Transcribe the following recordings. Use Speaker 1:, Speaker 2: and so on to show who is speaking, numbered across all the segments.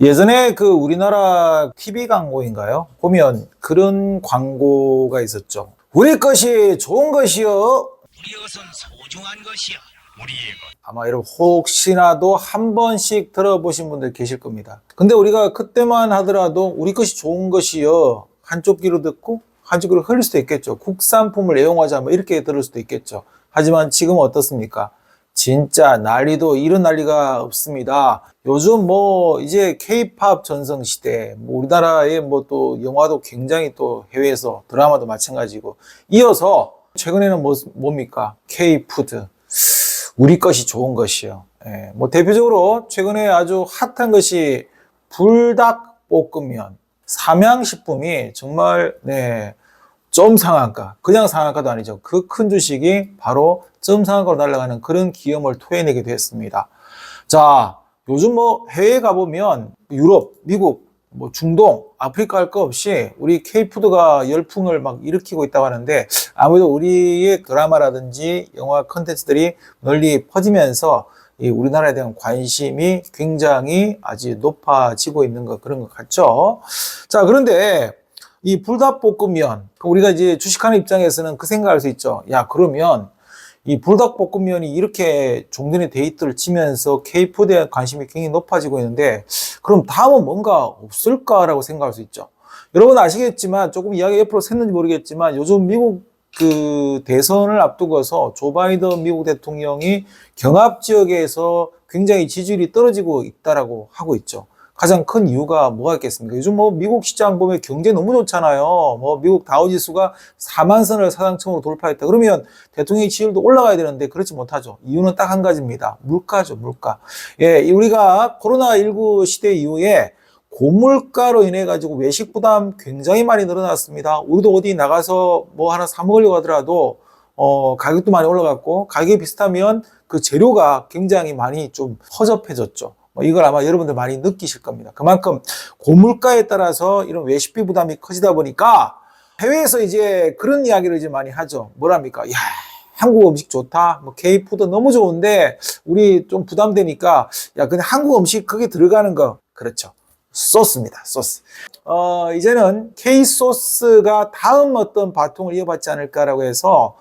Speaker 1: 예전에 그 우리나라 TV 광고인가요? 보면 그런 광고가 있었죠. 우리 것이 좋은 것이요.
Speaker 2: 우리 것은 소중한 것이야. 우리의 것.
Speaker 1: 아마 여러분 혹시나도 한 번씩 들어보신 분들 계실 겁니다. 근데 우리가 그때만 하더라도 우리 것이 좋은 것이요. 한쪽 귀로 듣고 한쪽 귀로 흘릴 수도 있겠죠. 국산품을 애용하자 뭐 이렇게 들을 수도 있겠죠. 하지만 지금은 어떻습니까? 진짜 난리도 이런 난리가 없습니다. 요즘 뭐 이제 K-팝 전성 시대, 뭐 우리나라의 뭐 또 영화도 굉장히 또 해외에서 드라마도 마찬가지고 이어서 최근에는 뭡니까? K-푸드. 우리 것이 좋은 것이요. 예, 뭐 대표적으로 최근에 아주 핫한 것이 불닭볶음면. 삼양식품이 정말 점 상한가, 그냥 상한가도 아니죠. 그 큰 주식이 바로 점 상한가로 날아가는 그런 기염을 토해내게 됐습니다. 자, 요즘 뭐 해외에 가보면 유럽, 미국, 뭐 중동, 아프리카 할 거 없이 우리 K푸드가 열풍을 막 일으키고 있다고 하는데 아무래도 우리의 드라마라든지 영화 콘텐츠들이 널리 퍼지면서 이 우리나라에 대한 관심이 굉장히 아주 높아지고 있는 것 그런 것 같죠. 자, 그런데 이 불닭볶음면 우리가 이제 주식하는 입장에서는 그 생각할 수 있죠. 야, 그러면 이 불닭볶음면이 이렇게 종전의 데이트를 치면서 K푸드에 대한 관심이 굉장히 높아지고 있는데 그럼 다음은 뭔가 없을까라고 생각할 수 있죠. 여러분 아시겠지만 조금 이야기 옆으로 샜는지 모르겠지만 요즘 미국 그 대선을 앞두고서 조 바이든 미국 대통령이 경합 지역에서 굉장히 지지율이 떨어지고 있다라고 하고 있죠. 가장 큰 이유가 뭐가 있겠습니까? 요즘 뭐 미국 시장 보면 경제 너무 좋잖아요. 뭐 미국 다우지수가 4만 선을 사상첨으로 돌파했다. 그러면 대통령의 지지율도 올라가야 되는데 그렇지 못하죠. 이유는 딱 한 가지입니다. 물가죠, 물가. 예, 우리가 코로나19 시대 이후에 고물가로 인해 가지고 외식 부담 굉장히 많이 늘어났습니다. 우리도 어디 나가서 뭐 하나 사 먹으려고 하더라도 가격도 많이 올라갔고 가격이 비슷하면 그 재료가 굉장히 많이 좀 허접해졌죠. 이걸 아마 여러분들 많이 느끼실 겁니다. 그만큼 고물가에 따라서 이런 외식비 부담이 커지다 보니까 해외에서 이제 그런 이야기를 이제 많이 하죠. 뭐랍니까? 야, 한국 음식 좋다. 뭐 K푸드 너무 좋은데 우리 좀 부담되니까 야, 근데 한국 음식 그게 들어가는 거. 그렇죠. 소스입니다. 소스. 이제는 K소스가 다음 어떤 바통을 이어받지 않을까라고 해서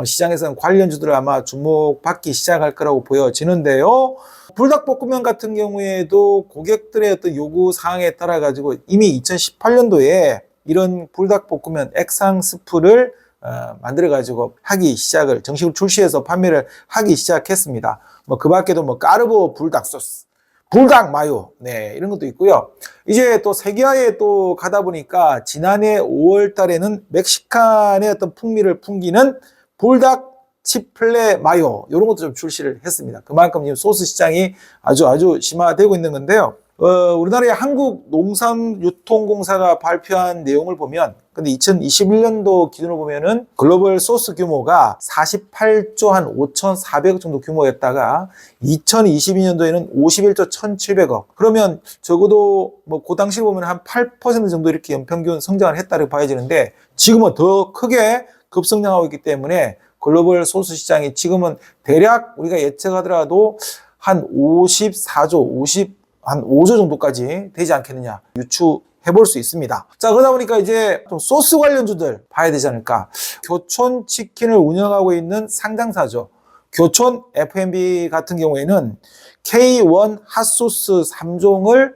Speaker 1: 시장에서는 관련주들을 아마 주목받기 시작할 거라고 보여지는데요. 불닭볶음면 같은 경우에도 고객들의 어떤 요구 사항에 따라 가지고 이미 2018년도에 이런 불닭볶음면 액상 스프를 만들어 가지고 정식으로 출시해서 판매를 하기 시작했습니다. 뭐 그 밖에도 뭐 까르보 불닭 소스, 불닭 마요, 이런 것도 있고요. 이제 또 세계화에 또 가다 보니까 지난해 5월 달에는 멕시칸의 어떤 풍미를 풍기는 불닭 치플레 마요 이런 것도 좀 출시를 했습니다. 그만큼 지금 소스 시장이 아주 심화되고 있는 건데요. 우리나라의 한국농산유통공사가 발표한 내용을 보면 근데 2021년도 기준으로 보면은 글로벌 소스 규모가 48조 한 5,400억 정도 규모였다가 2022년도에는 51조 1,700억. 그러면 적어도 뭐 그 당시 보면 한 8% 정도 이렇게 연평균 성장을 했다고 봐야지는데 지금은 더 크게 급성장하고 있기 때문에 글로벌 소스 시장이 지금은 대략 우리가 예측하더라도 한 54조, 한 5조 정도까지 되지 않겠느냐 유추해볼 수 있습니다. 자, 그러다 보니까 이제 좀 소스 관련주들 봐야 되지 않을까. 교촌치킨을 운영하고 있는 상장사죠. 교촌 F&B 같은 경우에는 K1 핫소스 3종을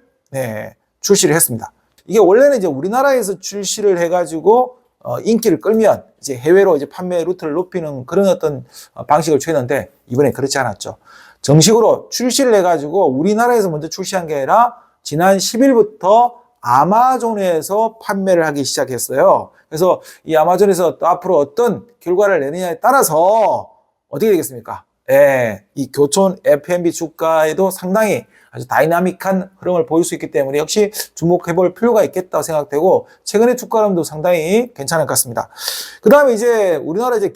Speaker 1: 출시를 했습니다. 이게 원래는 이제 우리나라에서 출시를 해가지고 인기를 끌면 이제 해외로 이제 판매 루트를 높이는 그런 어떤 방식을 취했는데 이번에 그렇지 않았죠. 정식으로 출시를 해가지고 우리나라에서 먼저 출시한 게 아니라 지난 10일부터 아마존에서 판매를 하기 시작했어요. 그래서 이 아마존에서 또 앞으로 어떤 결과를 내느냐에 따라서 어떻게 되겠습니까? 이 교촌 F&B 주가에도 상당히 아주 다이나믹한 흐름을 보일 수 있기 때문에 역시 주목해볼 필요가 있겠다고 생각되고 최근에 주가 흐름도 상당히 괜찮을 것 같습니다. 그 다음에 이제 우리나라 이제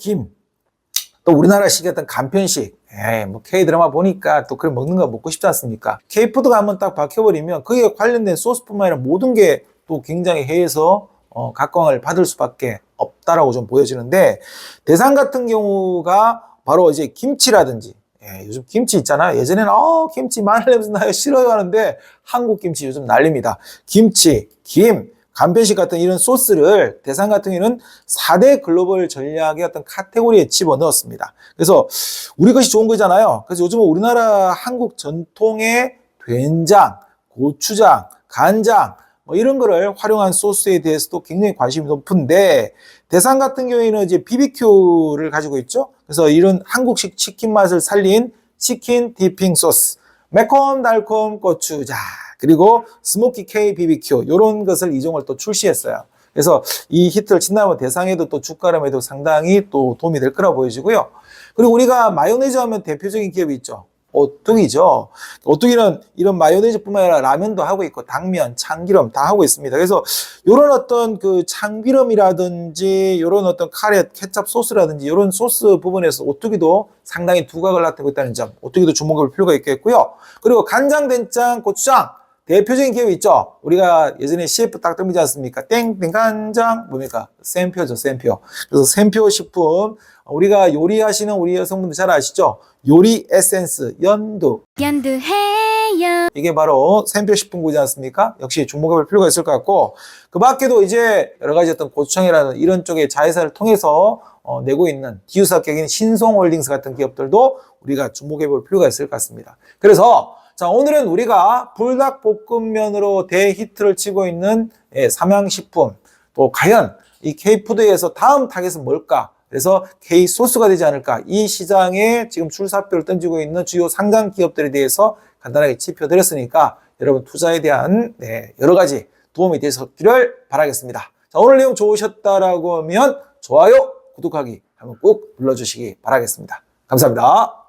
Speaker 1: 또 우리나라식 어떤 간편식 뭐 K-드라마 보니까 또 그걸 먹는 거 먹고 싶지 않습니까? K푸드가 한번 딱 박혀버리면 그에 관련된 소스뿐만 아니라 모든 게 또 굉장히 해외에서 각광을 받을 수밖에 없다라고 좀 보여지는데 대상 같은 경우가 바로 이제 김치라든지 예, 요즘 김치 있잖아요. 예전에는 김치 마늘 냄새 나요 싫어요 하는데 한국 김치 요즘 난립니다. 김치, 김, 간편식 같은 이런 소스를 대상 같은 경우에는 4대 글로벌 전략의 어떤 카테고리에 집어넣었습니다. 그래서 우리 것이 좋은 거잖아요. 그래서 요즘은 우리나라 한국 전통의 된장, 고추장, 간장 뭐 이런 거를 활용한 소스에 대해서도 굉장히 관심이 높은데 대상 같은 경우에는 이제 BBQ를 가지고 있죠. 그래서 이런 한국식 치킨 맛을 살린 치킨 디핑 소스, 매콤달콤 고추장, 그리고 스모키 K BBQ 이런 것을 이종을 또 출시했어요. 그래서 이 히트를 친다면 대상에도 또 주가람에도 상당히 또 도움이 될 거라 보여지고요. 그리고 우리가 마요네즈 하면 대표적인 기업이 있죠. 오뚜기죠. 오뚜기는 이런 마요네즈뿐만 아니라 라면도 하고 있고 당면, 참기름 다 하고 있습니다. 그래서 이런 어떤 그 참기름이라든지 이런 어떤 카레, 케첩 소스라든지 이런 소스 부분에서 오뚜기도 상당히 두각을 나타내고 있다는 점, 오뚜기도 주목할 필요가 있겠고요. 그리고 간장, 된장, 고추장 대표적인 기업이 있죠. 우리가 예전에 CF 딱 떠미지 않습니까? 땡땡 간장 뭡니까? 샘표죠, 샘표. 그래서 샘표 식품 우리가 요리하시는 우리 여성분들 잘 아시죠? 요리 에센스 연두.
Speaker 3: 연두해요.
Speaker 1: 이게 바로 샘표 식품구지 않습니까? 역시 주목해볼 필요가 있을 것 같고 그 밖에도 이제 여러 가지 어떤 고추장이라는 이런 쪽의 자회사를 통해서 내고 있는 기후사격인 신송홀딩스 같은 기업들도 우리가 주목해볼 필요가 있을 것 같습니다. 그래서 자, 오늘은 우리가 불닭볶음면으로 대히트를 치고 있는 삼양식품 또 과연 이 K푸드에서 다음 타겟은 뭘까? 그래서 K소스가 되지 않을까? 이 시장에 지금 출사표를 던지고 있는 주요 상장 기업들에 대해서 간단하게 짚어드렸으니까 여러분 투자에 대한 여러 가지 도움이 되셨기를 바라겠습니다. 자, 오늘 내용 좋으셨다라고 하면 좋아요, 구독하기 한번 꼭 눌러주시기 바라겠습니다. 감사합니다.